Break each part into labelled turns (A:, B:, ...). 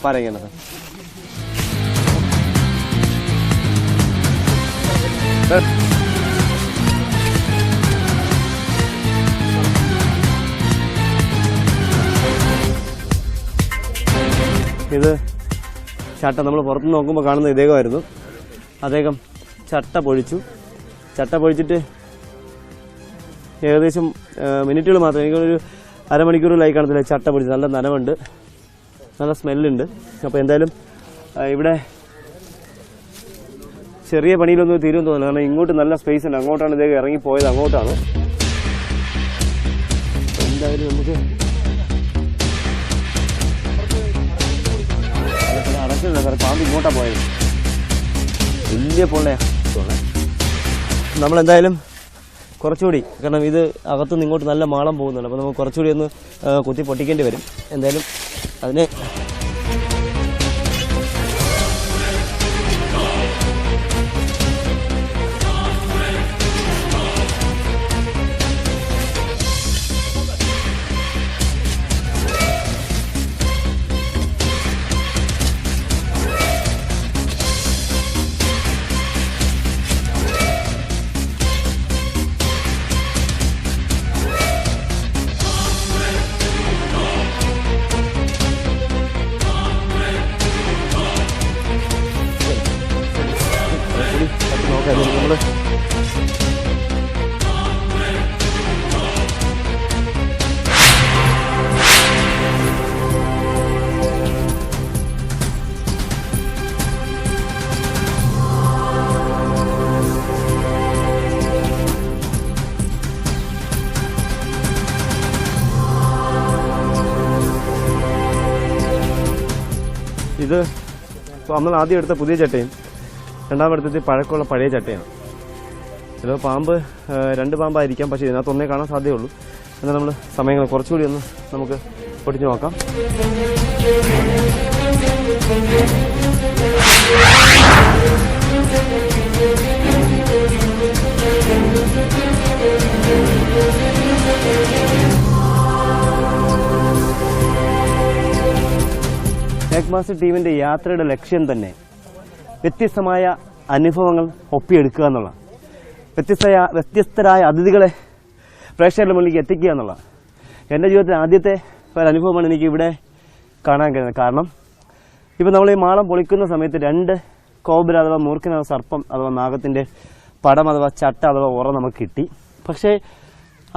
A: പറയുന്നത് ഇത് ചട്ട നമ്മൾ പുറത്തുനിന്ന് നോക്കുമ്പോൾ കാണുന്ന ഇദ്ദേഹമായിരുന്നു. അദ്ദേഹം ചട്ട പൊഴിച്ചിട്ട് ഏകദേശം മിനിറ്റുകൾ മാത്രം, എനിക്കൊരു അരമണിക്കൂറിലായി കാണത്തില്ല. ചട്ട പൊഴിച്ച് നല്ല നനവുണ്ട്, നല്ല സ്മെല്ലുണ്ട്. അപ്പോൾ എന്തായാലും ഇവിടെ ചെറിയ പണിയിലൊന്നും തീരുമെന്ന് തോന്നുന്നു. കാരണം ഇങ്ങോട്ട് നല്ല സ്പേസ് ഉണ്ട്. അങ്ങോട്ടാണ് ഇദ്ദേഹം ഇറങ്ങിപ്പോയത്, അങ്ങോട്ടാണ്. എന്തായാലും നമുക്ക് അടച്ചില്ല സാർ, പാമ്പ് ഇങ്ങോട്ടാണ് പോയത്. വലിയ പൊള്ളയാണ്. നമ്മളെന്തായാലും കുറച്ചുകൂടി, കാരണം ഇത് അകത്തുനിന്ന് ഇങ്ങോട്ട് നല്ല മാളം പോകുന്നുണ്ട്. അപ്പോൾ നമുക്ക് കുറച്ചുകൂടി ഒന്ന് കുത്തി പൊട്ടിക്കേണ്ടി വരും. എന്തായാലും അതിന് നമ്മൾ ഇത് നമ്മൾ ആദ്യം എടുത്ത പുതിയ ചട്ടയും രണ്ടാമത്തെ പഴക്കമുള്ള പഴയ ചട്ടയാണ്. ചിലപ്പോൾ പാമ്പ് 2 പാമ്പായിരിക്കാം, പക്ഷേ ഇതിനകത്ത് ഒന്നേ കാണാൻ സാധ്യതയുള്ളൂ. എന്നാൽ നമ്മൾ സമയങ്ങൾ കുറച്ചുകൂടി ഒന്ന് നമുക്ക് പൊടിച്ചു നോക്കാം. സ്നേക്ക് മാസ്റ്റർ ടീമിന്റെ യാത്രയുടെ ലക്ഷ്യം തന്നെ വ്യത്യസ്തമായ അനുഭവങ്ങൾ ഒപ്പിയെടുക്കുക എന്നുള്ള, വ്യത്യസ്തരായ അതിഥികളെ പ്രേക്ഷകരുടെ മുന്നിലേക്ക് എത്തിക്കുക എന്നുള്ള. എൻ്റെ ജീവിതത്തിൽ ആദ്യത്തെ ഒരു അനുഭവമാണ് എനിക്ക് ഇവിടെ കാണാൻ കഴിയുന്നത്. കാരണം ഇപ്പം നമ്മൾ ഈ മാളം പൊളിക്കുന്ന സമയത്ത് 2 കോബ്ര അഥവാ മൂർഖൻ അഥവാ സർപ്പം അഥവാ നാഗത്തിൻ്റെ പടം അഥവാ ചട്ട അഥവാ ഉറ നമുക്ക് കിട്ടി. പക്ഷേ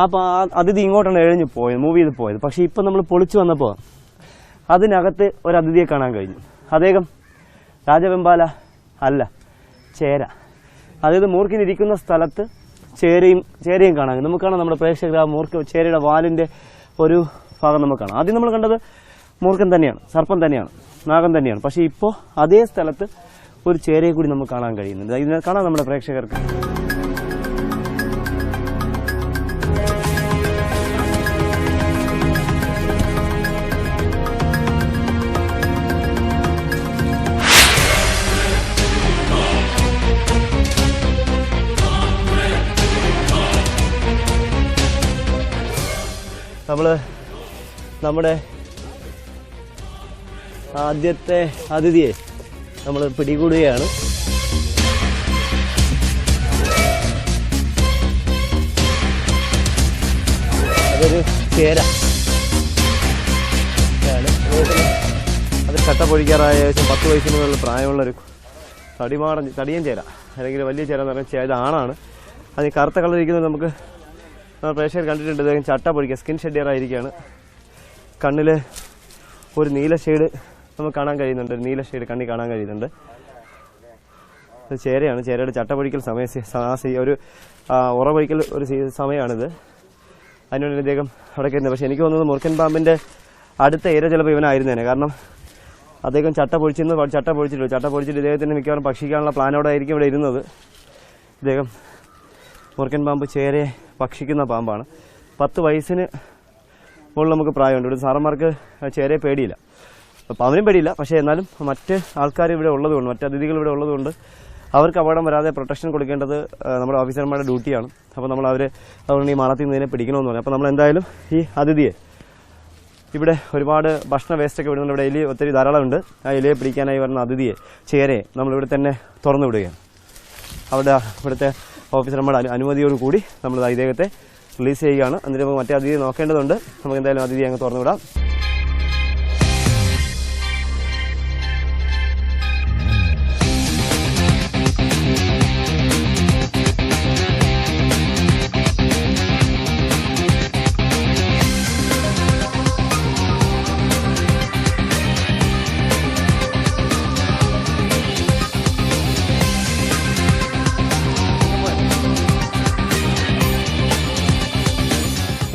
A: ആ അതിഥി ഇങ്ങോട്ടാണ് എഴഞ്ഞു പോയത്, മൂവ് ചെയ്ത് പോയത്. പക്ഷേ ഇപ്പം നമ്മൾ പൊളിച്ചു വന്നപ്പോൾ അതിനകത്ത് ഒരു അതിഥിയെ കാണാൻ കഴിഞ്ഞു. അദ്ദേഹം രാജവെമ്പാല അല്ല, ചേര. അതായത് മൂർഖനിരിക്കുന്ന സ്ഥലത്ത് ചേരയും കാണാൻ. നമുക്കാണ് നമ്മുടെ പ്രേക്ഷകർ ആ ചേരയുടെ വാലിൻ്റെ ഒരു ഭാഗം നമുക്ക് കാണാം. ആദ്യം നമ്മൾ കണ്ടത് മൂർഖൻ തന്നെയാണ്, സർപ്പം തന്നെയാണ്, നാഗം തന്നെയാണ്. പക്ഷേ ഇപ്പോൾ അതേ സ്ഥലത്ത് ഒരു ചേരയെ കൂടി നമുക്ക് കാണാൻ കഴിയുന്നുണ്ട്. ഇതിനെ കാണാം നമ്മുടെ പ്രേക്ഷകർക്ക്. നമ്മൾ നമ്മുടെ ആദ്യത്തെ അതിഥിയെ നമ്മൾ പിടികൂടുകയാണ്. അതൊരു ചേര. അത് ചട്ട പൊഴിക്കാറായ ഏകദേശം 10 വയസ്സിന് മുകളിൽ പ്രായമുള്ളൊരു തടിയൻ ചേര, അല്ലെങ്കിൽ വലിയ ചേര എന്ന് പറഞ്ഞാൽ ഇത് ആണാണ്. അത് കറുത്ത കളർ ഇരിക്കുന്നത് നമുക്ക് പ്രേക്ഷകർ കണ്ടിട്ടുണ്ട്. അദ്ദേഹം ചട്ട പൊഴിക്കുക, സ്കിൻ ഷെഡിയർ ആയിരിക്കുകയാണ്. കണ്ണിൽ ഒരു നീല ഷെയ്ഡ് നമുക്ക് കാണാൻ കഴിയുന്നുണ്ട്, ഒരു നീല ഷെയ്ഡ് കണ്ണി കാണാൻ കഴിയുന്നുണ്ട്. ഇത് ചേരയാണ്. ചേരയുടെ ചട്ട പൊഴിക്കൽ ഒരു ഉറ പൊഴിക്കൽ ഒരു സമയമാണിത്. അതിനുവേണ്ടി അദ്ദേഹം അവിടെ കയറുന്നത്. പക്ഷേ എനിക്ക് തോന്നുന്നത് മൂർഖൻ പാമ്പിൻ്റെ അടുത്ത ഇര ചിലപ്പോൾ ഇവനായിരുന്നേനെ. കാരണം അദ്ദേഹം ചട്ട പൊഴിച്ചിട്ട് ഇദ്ദേഹത്തിന് മിക്കവാറും ഭക്ഷിക്കാനുള്ള പ്ലാനോടായിരിക്കും ഇവിടെ ഇരുന്നത്. ഇദ്ദേഹം മൂർഖൻ പാമ്പ് ചേരയെ ഭക്ഷിക്കുന്ന പാമ്പാണ്. 10 വയസ്സിന് മുകളിൽ നമുക്ക് പ്രായമുണ്ട്. ഇവിടെ സാറന്മാർക്ക് ചേരയെ പേടിയില്ല, പാമ്പിനും പേടിയില്ല. പക്ഷേ എന്നാലും മറ്റ് ആൾക്കാർ ഇവിടെ ഉള്ളതുകൊണ്ട്, മറ്റ് അതിഥികൾ ഇവിടെ ഉള്ളതുകൊണ്ട് അവർക്ക് അപകടം വരാതെ പ്രൊട്ടക്ഷൻ കൊടുക്കേണ്ടത് നമ്മുടെ ഓഫീസർമാരുടെ ഡ്യൂട്ടിയാണ്. അപ്പോൾ നമ്മൾ അതുകൊണ്ട് ഈ മാളത്തിൽ നിന്ന് ഇതിനെ പിടിക്കണമെന്ന് പറഞ്ഞു. അപ്പോൾ നമ്മൾ എന്തായാലും ഈ അതിഥിയെ ഇവിടെ ഒരുപാട് ഭക്ഷണ വേസ്റ്റൊക്കെ വിടുന്നുണ്ട്. ഇവിടെ എലി ഒത്തിരി ധാരാളമുണ്ട്. ആ എലിയെ പിടിക്കാനായി വരുന്ന അതിഥിയെ ചേരയെ നമ്മളിവിടെ തന്നെ തുറന്നു വിടുകയാണ്. ഇവിടുത്തെ ഓഫീസർമാർ അനുമതിയോടുകൂടി നമ്മൾ ഇദ്ദേഹത്തെ റിലീസ് ചെയ്യുകയാണ്. എന്നിട്ട് നമുക്ക് മറ്റേ അതിഥിയെ നോക്കേണ്ടതുണ്ട്. നമുക്ക് എന്തായാലും അതിഥിയെ അങ്ങ് തുറന്നു വിടാം.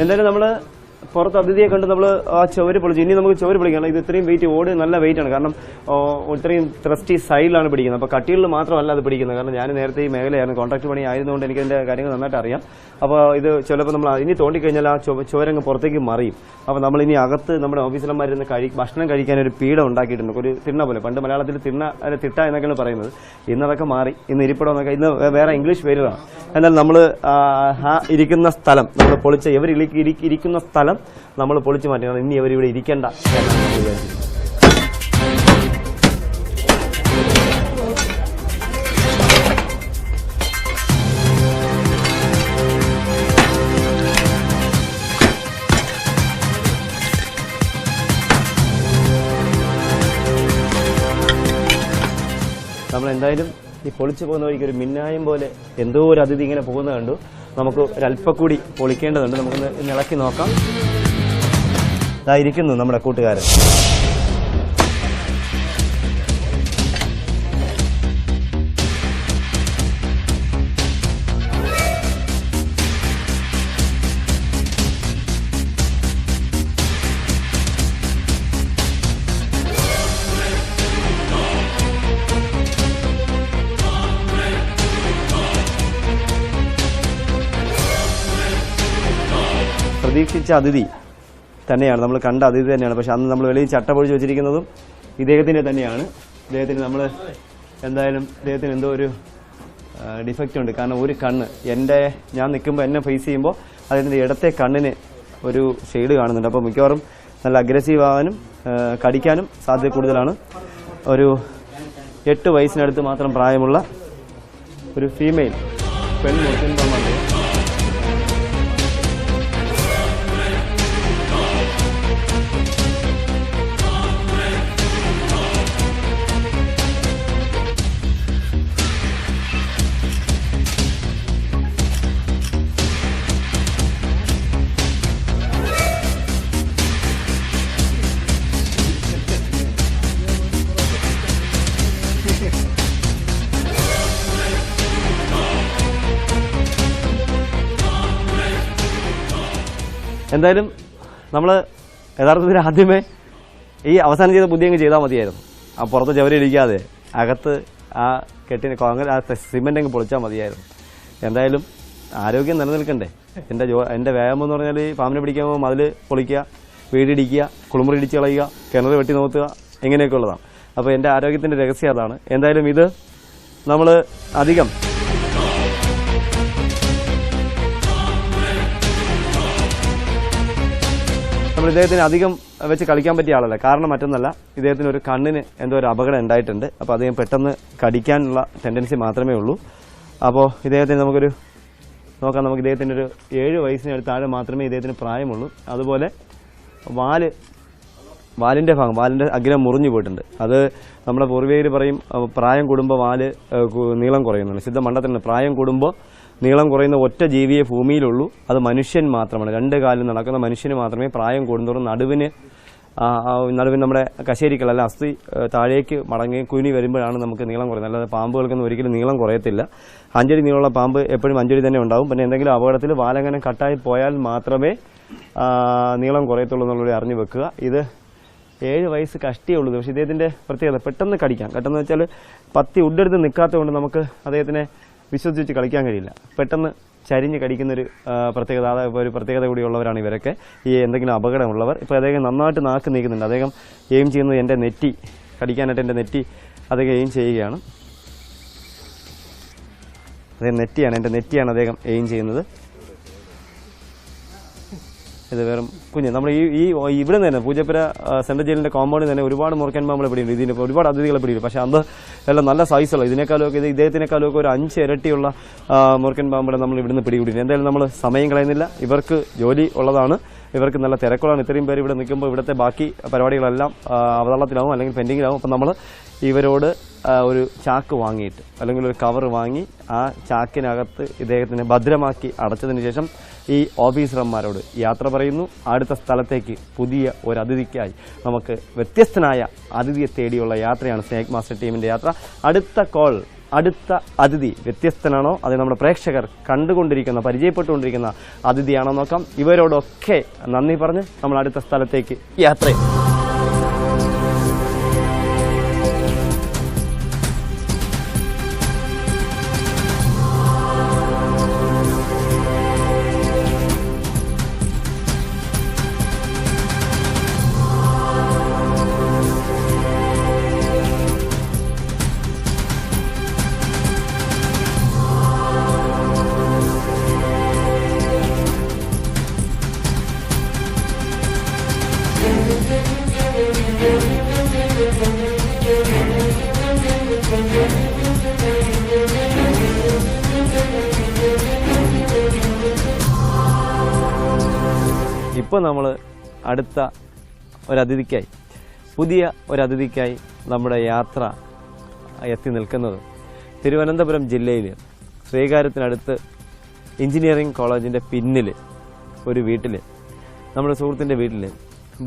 A: എന്തായാലും നമ്മൾ പുറത്ത് അതിഥിയെ കണ്ട് നമ്മൾ ആ ചുവര് പൊളിച്ചു. ഇനി നമുക്ക് ചുവര് പൊളിക്കണം. ഇത് ഇത്രയും വെയിറ്റ് ഓട് നല്ല വെയിറ്റ് ആണ്. കാരണം ഇത്രയും ത്രസ്റ്റി സൈഡിലാണ് പിടിക്കുന്നത്. അപ്പോൾ കട്ടികളിൽ മാത്രമല്ല അത് പിടിക്കുന്നത്. കാരണം ഞാൻ നേരത്തെ ഈ മേഖലയായിരുന്നു, കോൺട്രാക്ട് പണി ആയതുകൊണ്ട് എനിക്ക് അതിൻ്റെ കാര്യങ്ങൾ നന്നായിട്ട് അറിയാം. അപ്പോൾ ഇത് ചിലപ്പോൾ നമ്മൾ ഇനി തോണ്ടിക്കഴിഞ്ഞാൽ ആ ചുവരങ്ങ് പുറത്തേക്ക് മറിയും. അപ്പോൾ നമ്മൾ ഇനി അകത്ത് നമ്മുടെ ഓഫീസർമാരിന്ന് ഭക്ഷണം കഴിക്കാൻ ഒരു പീഠം ഉണ്ടാക്കിയിട്ടുണ്ട്, ഒരു തിണ്ണ പോലെ. പണ്ട് മലയാളത്തിൽ തിട്ട എന്നൊക്കെയാണ് പറയുന്നത്. ഇന്നതൊക്കെ മാറി. ഇന്ന് ഇരിപ്പിടം എന്നൊക്കെ ഇന്ന് വേറെ ഇംഗ്ലീഷ് പേരുകളാണ്. എന്നാൽ നമ്മൾ ഇരിക്കുന്ന സ്ഥലം നമ്മൾ പൊളിച്ച ഇവർ ഇരിക്കുന്ന സ്ഥലം നമ്മൾ പൊളിച്ചു മാറ്റുന്നത്. ഇനി ഇവരിവിടെ ഇരിക്കേണ്ട എന്നാണ് വിചാരിച്ചത്. നമ്മളെന്തായാലും ഈ പൊളിച്ചു പോകുന്ന വഴിക്ക് ഒരു മിന്നായം പോലെ എന്തോ ഒരു അതിഥി ഇങ്ങനെ പോകുന്നത് കണ്ടു. നമുക്ക് ഒരല്പക്കൂടി പൊളിക്കേണ്ടതുണ്ട്. നമുക്കൊന്ന് ഇളക്കി നോക്കാം. ഇതായിരിക്കുന്നു നമ്മുടെ കൂട്ടുകാരൻ. പ്രതീക്ഷിച്ച അതിഥി തന്നെയാണ്, നമ്മൾ കണ്ട അതിഥി തന്നെയാണ്. പക്ഷെ അന്ന് നമ്മൾ വെളിയിൽ ചട്ട പൊഴിച്ച് വെച്ചിരിക്കുന്നതും ഇദ്ദേഹത്തിൻ്റെ തന്നെയാണ്. ഇദ്ദേഹത്തിന് നമ്മൾ എന്തായാലും ഇദ്ദേഹത്തിന് എന്തോ ഒരു ഡിഫക്റ്റ് ഉണ്ട്. കാരണം ഒരു കണ്ണ് ഞാൻ നിൽക്കുമ്പോൾ എന്നെ ഫേസ് ചെയ്യുമ്പോൾ അദ്ദേഹത്തിൻ്റെ ഇടത്തെ കണ്ണിന് ഒരു ഷെയ്ഡ് കാണുന്നുണ്ട്. അപ്പോൾ മിക്കവാറും നല്ല അഗ്രസീവ് ആവാനും കടിക്കാനും സാധ്യത കൂടുതലാണ്. ഒരു 8 വയസ്സിനടുത്ത് മാത്രം പ്രായമുള്ള ഒരു ഫീമെയിൽ മുസ്ലിം പാമ്പാണ്. എന്തായാലും നമ്മൾ യഥാർത്ഥത്തിൽ ആദ്യമേ ഈ അവസാനം ചെയ്ത ബുദ്ധി അങ്ങ് ചെയ്താൽ മതിയായിരുന്നു. ആ പുറത്ത് ചവരിരിക്കാതെ അകത്ത് ആ ആ സിമെൻ്റ് അങ്ങ് പൊളിച്ചാൽ മതിയായിരുന്നു. എന്തായാലും ആരോഗ്യം നിലനിൽക്കണ്ടേ. എൻ്റെ വ്യായാമം എന്ന് പറഞ്ഞാൽ ഈ പാമ്പിനെ പിടിക്കാൻ പോകുമ്പോൾ മതിൽ പൊളിക്കുക, വീടിടിക്കുക, കുളിമുറി ഇടിച്ച് കളയുക, കിണർ വെട്ടി നോക്കുക, ഇങ്ങനെയൊക്കെ ഉള്ളതാണ്. അപ്പോൾ എൻ്റെ ആരോഗ്യത്തിൻ്റെ രഹസ്യം അതാണ്. എന്തായാലും ഇത് നമ്മൾ അധികം നമ്മൾ ഇദ്ദേഹത്തിന് അധികം വെച്ച് കളിക്കാൻ പറ്റിയ ആളല്ല. കാരണം മറ്റൊന്നല്ല, ഇദ്ദേഹത്തിന് ഒരു കണ്ണിന് എന്തോ ഒരു അപകടം ഉണ്ടായിട്ടുണ്ട്. അപ്പോൾ അദ്ദേഹം പെട്ടെന്ന് കടിക്കാനുള്ള ടെൻഡൻസി മാത്രമേ ഉള്ളൂ. അപ്പോൾ ഇദ്ദേഹത്തിന് നമുക്കൊരു നോക്കാം. നമുക്ക് ഇദ്ദേഹത്തിൻ്റെ ഒരു 7 വയസ്സിനടുത്ത് താഴെ മാത്രമേ ഇദ്ദേഹത്തിന് പ്രായമുള്ളൂ. അതുപോലെ വാലിൻ്റെ അഗ്രം മുറിഞ്ഞു പോയിട്ടുണ്ട്. അത് നമ്മുടെ പൂർവികർ പറയും പ്രായം കൂടുമ്പോൾ വാല് നീളം കുറയുന്നുണ്ട്. സിദ്ധ മണ്ഡലത്തിലുണ്ട്. പ്രായം കൂടുമ്പോൾ നീളം കുറയുന്ന ഒറ്റ ജീവിയെ ഭൂമിയിലുള്ളൂ, അത് മനുഷ്യൻ മാത്രമാണ്. 2 കാലിൽ നടക്കുന്ന മനുഷ്യന് മാത്രമേ പ്രായം കൂടുന്തോറും നടുവിന് നമ്മുടെ കശേരിക്കൾ അല്ല അസ്ഥി താഴേക്ക് മടങ്ങി കുനി വരുമ്പോഴാണ് നമുക്ക് നീളം കുറയുന്നത്. അല്ലാതെ പാമ്പുകൾക്കൊന്നും ഒരിക്കലും നീളം കുറയത്തില്ല. 5 അടി നീളമുള്ള പാമ്പ് എപ്പോഴും 5 അടി തന്നെ ഉണ്ടാവും. പിന്നെ എന്തെങ്കിലും അപകടത്തിൽ വാലങ്ങനെ കട്ടായി പോയാൽ മാത്രമേ നീളം കുറയത്തുള്ളൂ എന്നുള്ളത് അറിഞ്ഞു വെക്കുക. ഇത് 7 വയസ്സ് കഷ്ടിയേ ഉള്ളൂ. പക്ഷേ ഇദ്ദേഹത്തിൻ്റെ പ്രത്യേകത പെട്ടെന്ന് കടിക്കാം. പെട്ടെന്ന് വെച്ചാൽ പത്തി ഉഡെടുത്ത് നിൽക്കാത്തതുകൊണ്ട് നമുക്ക് അദ്ദേഹത്തിനെ വിശ്വസിച്ച് കളിക്കാൻ കഴിയില്ല. പെട്ടെന്ന് ചരിഞ്ഞ് കടിക്കുന്നൊരു പ്രത്യേകത, അതായത് ഒരു പ്രത്യേകത കൂടിയുള്ളവരാണ് ഇവരൊക്കെ, ഈ എന്തെങ്കിലും അപകടമുള്ളവർ. ഇപ്പോൾ അദ്ദേഹം നന്നായിട്ട് നാക്ക് നീക്കുന്നുണ്ട്. അദ്ദേഹം എയിം ചെയ്യുന്നത് എൻ്റെ നെറ്റി കടിക്കാനായിട്ട് എൻ്റെ നെറ്റി അദ്ദേഹം എയിം ചെയ്യുകയാണ്. അദ്ദേഹം എൻ്റെ നെറ്റിയാണ് അദ്ദേഹം എയിം ചെയ്യുന്നത്. ഇത് വെറും കുഞ്ഞ്. നമ്മൾ ഈ ഇവിടെ നിന്ന് തന്നെ പൂജപ്പുര സെൻട്രൽ ജയിലിൻ്റെ കോമ്പൗണ്ടിൽ തന്നെ ഒരുപാട് മൂർഖൻ പാമ്പുകളെ പിടിയുണ്ട്. ഇതിന് ഒരുപാട് അതിഥികളെ പിടിയില്ല. പക്ഷേ അത് എല്ലാം നല്ല സൈസുള്ള ഇതിനേക്കാളുമൊക്കെ ഇദ്ദേഹത്തിനേക്കാളുമൊക്കെ ഒരു 5 ഇരട്ടിയുള്ള മൂർഖൻ പാമ്പുകളെ നമ്മൾ ഇവിടുന്ന് പിടികൂടിയിട്ടുണ്ട്. എന്തായാലും നമ്മൾ സമയം കളയുന്നില്ല. ഇവർക്ക് ജോലി ഉള്ളതാണ്, ഇവർക്ക് നല്ല തിരക്കുള്ളതാണ്. ഇത്രയും പേര് ഇവിടെ നിൽക്കുമ്പോൾ ഇവിടുത്തെ ബാക്കി പരിപാടികളെല്ലാം അവതരണത്തിലാവും അല്ലെങ്കിൽ പെൻഡിങ്ങിലാവും. അപ്പം നമ്മൾ ഇവരോട് ഒരു ചാക്ക് വാങ്ങിയിട്ട് അല്ലെങ്കിൽ ഒരു കവർ വാങ്ങി ആ ചാക്കിനകത്ത് ഇദ്ദേഹത്തിനെ ഭദ്രമാക്കി അടച്ചതിന് ശേഷം ഈ ഓഫീസർമാരോട് യാത്ര പറയുന്നു. അടുത്ത സ്ഥലത്തേക്ക് പുതിയ ഒരു അതിഥിക്കായി നമുക്ക് വ്യത്യസ്തനായ അതിഥിയെ തേടിയുള്ള യാത്രയാണ് സ്നേക് മാസ്റ്റർ ടീമിന്റെ യാത്ര. അടുത്ത അതിഥി വ്യത്യസ്തനാണോ, അത് നമ്മുടെ പ്രേക്ഷകർ കണ്ടുകൊണ്ടിരിക്കുന്ന പരിചയപ്പെട്ടുകൊണ്ടിരിക്കുന്ന അതിഥിയാണോ നോക്കാം. ഇവരോടൊക്കെ നന്ദി പറഞ്ഞ് നമ്മൾ അടുത്ത സ്ഥലത്തേക്ക് യാത്ര ചെയ്യും. ഇപ്പോൾ നമ്മൾ അടുത്ത പുതിയ ഒരതിഥിക്കായി നമ്മുടെ യാത്ര എത്തി നിൽക്കുന്നത് തിരുവനന്തപുരം ജില്ലയിൽ ശ്രീകാര്യത്തിനടുത്ത് എഞ്ചിനീയറിംഗ് കോളേജിൻ്റെ പിന്നിൽ ഒരു വീട്ടിൽ, നമ്മുടെ സുഹൃത്തിൻ്റെ വീട്ടിൽ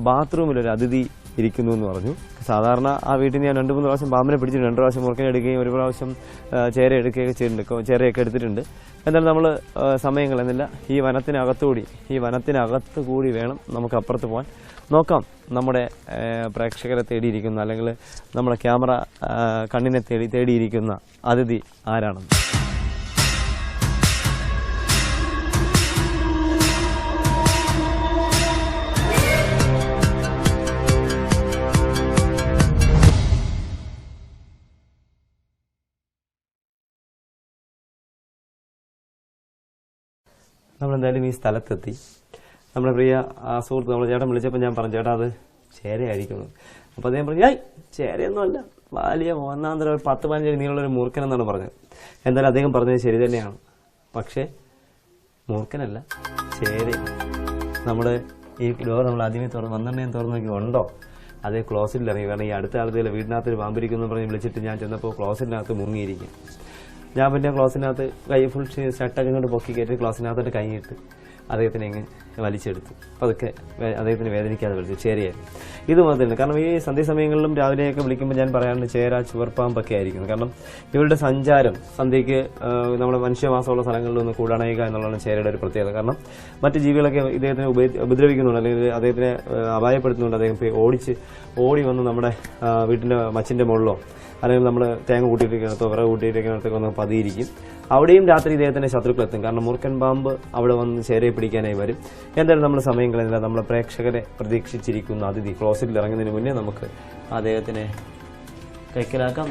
A: ബാത്റൂമിലൊരു അതിഥി ഇരിക്കുന്നു എന്ന് പറഞ്ഞു. സാധാരണ ആ വീട്ടിൽ ഞാൻ 2-3 പ്രാവശ്യം പാമ്പിനെ പിടിച്ചിട്ടുണ്ട്. 2 പ്രാവശ്യം മുറുക്കനെ എടുക്കുകയും 1 പ്രാവശ്യം ചേര എടുക്കുകയൊക്കെ ചെയ്തിട്ടുണ്ട്, ചേരയൊക്കെ എടുത്തിട്ടുണ്ട്. എന്നാലും നമ്മൾ സമയം കളയുന്നില്ല. ഈ വനത്തിനകത്ത് കൂടി വേണം നമുക്ക് അപ്പുറത്ത് പോകാൻ. നോക്കാം നമ്മുടെ പ്രേക്ഷകരെ തേടിയിരിക്കുന്ന അല്ലെങ്കിൽ നമ്മുടെ ക്യാമറ കണ്ണിനെ തേടിയിരിക്കുന്ന അതിഥി ആരാണെന്ന്. നമ്മളെന്തായാലും ഈ സ്ഥലത്തെത്തി. നമ്മുടെ പ്രിയ സുഹൃത്ത് നമ്മുടെ ചേട്ടൻ വിളിച്ചപ്പോൾ ഞാൻ പറഞ്ഞു, ചേട്ടാ അത് ചേരയായിരിക്കുന്നു. അപ്പോൾ അദ്ദേഹം പറഞ്ഞു, ചേരയൊന്നുമല്ല, വലിയ ഒന്നാന്തരം 10-15 അടി നീളമുള്ളൊരു മൂർഖൻ എന്നാണ് പറഞ്ഞത്. എന്തായാലും അദ്ദേഹം പറഞ്ഞത് ശരി തന്നെയാണ്. പക്ഷേ മൂർഖനല്ല, ചേരയാണ്. ഈ ഡോർ നമ്മൾ ആദ്യമേ വന്നെണ്ണയും തുറന്നു നോക്കി ഉണ്ടോ, അതേ ക്ലോസറ്റിൽ ഇറങ്ങി. കാരണം ഈ അടുത്ത ആളുകൾ വീടിനകത്ത് പാമ്പിരിക്കുന്നു പറഞ്ഞ് വിളിച്ചിട്ട് ഞാൻ ചെന്നപ്പോൾ ക്ലോസറ്റിനകത്ത് മുങ്ങിയിരിക്കും. ഞാൻ പിന്നെ ക്ലോസിനകത്ത് ഫുൾ ഷർട്ടൊക്കെ ഇങ്ങോട്ട് പൊക്കി കയറ്റി ക്ലോസിനകത്തോട്ട് കൈയിട്ട് അദ്ദേഹത്തിനെ ഇങ്ങനെ വലിച്ചെടുത്തു. അപ്പോൾ അതൊക്കെ അദ്ദേഹത്തിന് വേദനിക്കാതെ വിളിച്ചു. ചേരയായിരുന്നു. ഇത് മാത്രമല്ല, കാരണം ഈ സന്ധ്യസമയങ്ങളിലും രാവിലെയൊക്കെ വിളിക്കുമ്പോൾ ഞാൻ പറയാറുണ്ട് ചേര ചുവർപ്പാമ്പൊക്കെ ആയിരിക്കും. കാരണം ഇവരുടെ സഞ്ചാരം സന്ധ്യയ്ക്ക് നമ്മുടെ മനുഷ്യവാസമുള്ള സ്ഥലങ്ങളിലൊന്ന് കൂടണയുക എന്നുള്ളതാണ് ചേരയുടെ ഒരു പ്രത്യേകത. കാരണം മറ്റ് ജീവികളൊക്കെ ഇദ്ദേഹത്തിനെ ഉപദ്രവിക്കുന്നുണ്ട് അല്ലെങ്കിൽ അദ്ദേഹത്തിനെ അപായപ്പെടുത്തുന്നുണ്ട്. അദ്ദേഹം ഓടി വന്ന് നമ്മുടെ വീട്ടിൻ്റെ മച്ചിൻ്റെ മുകളിലോ അല്ലെങ്കിൽ നമ്മൾ തേങ്ങ കൂട്ടിയിട്ടിരിക്കുന്നിടത്തോ വിറക് കൂട്ടിയിട്ടിരിക്കുന്നിടത്തൊക്കെ ഒന്ന് പതിയിരിക്കും. അവിടെയും രാത്രി ഇദ്ദേഹത്തിന്റെ ശത്രുക്കളെത്തും. കാരണം മൂർഖൻ പാമ്പ് അവിടെ വന്ന് ചേരയെ പിടിക്കാനായി വരും. എന്തായാലും നമ്മൾ സമയം കളയുന്നില്ല. നമ്മളെ പ്രേക്ഷകരെ പ്രതീക്ഷിച്ചിരിക്കുന്ന അതിഥി ക്ലോസറ്റിൽ ഇറങ്ങുന്നതിന് മുന്നേ നമുക്ക് അദ്ദേഹത്തിനെ കൈക്കലാക്കാം.